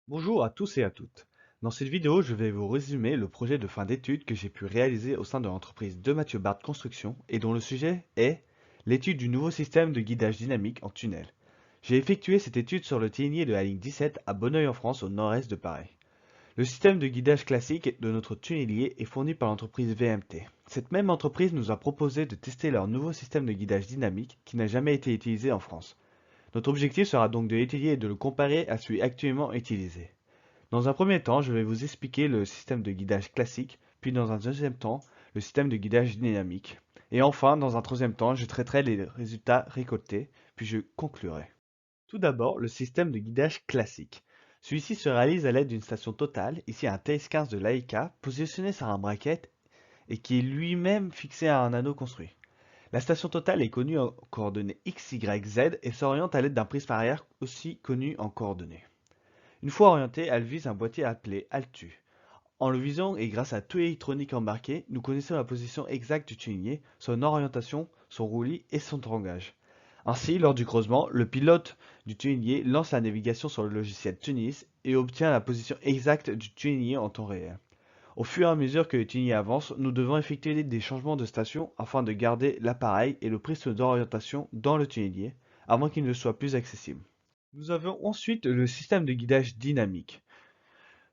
Bonjour à tous et à toutes. Dans cette vidéo, je vais vous résumer le projet de fin d'études que j'ai pu réaliser au sein de l'entreprise de Mathieu Bart Construction et dont le sujet est l'étude du nouveau système de guidage dynamique en tunnel. J'ai effectué cette étude sur le TNI de la ligne 17 à Bonneuil en France au nord-est de Paris. Le système de guidage classique de notre tunnelier est fourni par l'entreprise VMT. Cette même entreprise nous a proposé de tester leur nouveau système de guidage dynamique qui n'a jamais été utilisé en France. Notre objectif sera donc de l'étudier et de le comparer à celui actuellement utilisé. Dans un premier temps, je vais vous expliquer le système de guidage classique, puis dans un deuxième temps, le système de guidage dynamique. Et enfin, dans un troisième temps, je traiterai les résultats récoltés, puis je conclurai. Tout d'abord, le système de guidage classique. Celui-ci se réalise à l'aide d'une station totale, ici un TS15 de l'AIK, positionné sur un bracket et qui est lui-même fixé à un anneau construit. La station totale est connue en coordonnées X, Y, Z et s'oriente à l'aide d'un prisme arrière aussi connu en coordonnées. Une fois orientée, elle vise un boîtier appelé Altu. En le visant et grâce à tout électronique embarqué, nous connaissons la position exacte du tunnelier, son orientation, son roulis et son tangage. Ainsi, lors du creusement, le pilote du tunnelier lance la navigation sur le logiciel Tunis et obtient la position exacte du tunnelier en temps réel. Au fur et à mesure que le tunnelier avance, nous devons effectuer des changements de station afin de garder l'appareil et le prisme d'orientation dans le tunnelier avant qu'il ne soit plus accessible. Nous avons ensuite le système de guidage dynamique.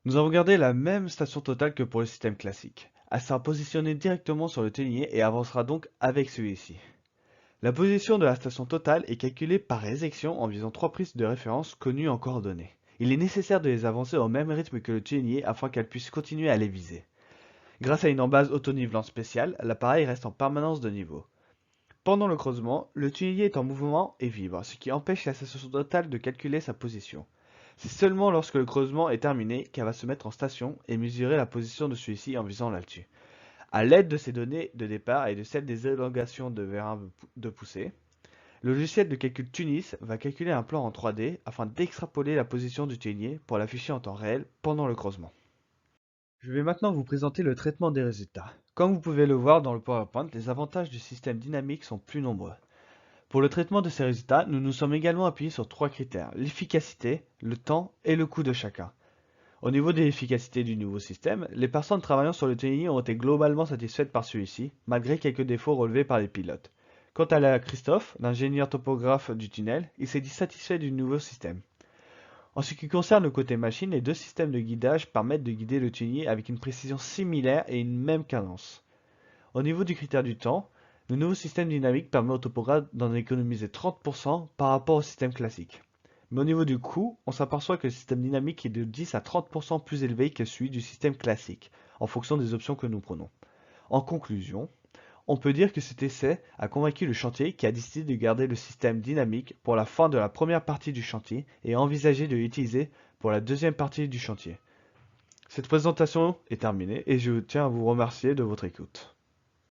Nous avons gardé la même station totale que pour le système classique. Elle sera positionnée directement sur le ténier et avancera donc avec celui-ci. La position de la station totale est calculée par ésection en visant trois prises de référence connues en coordonnées. Il est nécessaire de les avancer au même rythme que le ténier afin qu'elle puisse continuer à les viser. Grâce à une embase auto-nivelante spéciale, l'appareil reste en permanence de niveau. Pendant le creusement, le tunnelier est en mouvement et vibre, ce qui empêche la station totale de calculer sa position. C'est seulement lorsque le creusement est terminé qu'elle va se mettre en station et mesurer la position de celui-ci en visant l'altu. À l'aide de ces données de départ et de celles des élongations de vérins de poussée, le logiciel de calcul Tunis va calculer un plan en 3D afin d'extrapoler la position du tunnelier pour l'afficher en temps réel pendant le creusement. Je vais maintenant vous présenter le traitement des résultats. Comme vous pouvez le voir dans le PowerPoint, les avantages du système dynamique sont plus nombreux. Pour le traitement de ces résultats, nous nous sommes également appuyés sur trois critères, l'efficacité, le temps et le coût de chacun. Au niveau de l'efficacité du nouveau système, les personnes travaillant sur le TNI ont été globalement satisfaites par celui-ci, malgré quelques défauts relevés par les pilotes. Quant à Christophe, l'ingénieur topographe du tunnel, il s'est dit satisfait du nouveau système. En ce qui concerne le côté machine, les deux systèmes de guidage permettent de guider le tunnelier avec une précision similaire et une même cadence. Au niveau du critère du temps, le nouveau système dynamique permet au topographe d'en économiser 30% par rapport au système classique. Mais au niveau du coût, on s'aperçoit que le système dynamique est de 10 à 30% plus élevé que celui du système classique, en fonction des options que nous prenons. En conclusion, on peut dire que cet essai a convaincu le chantier qui a décidé de garder le système dynamique pour la fin de la première partie du chantier et a envisagé de l'utiliser pour la deuxième partie du chantier. Cette présentation est terminée et je tiens à vous remercier de votre écoute.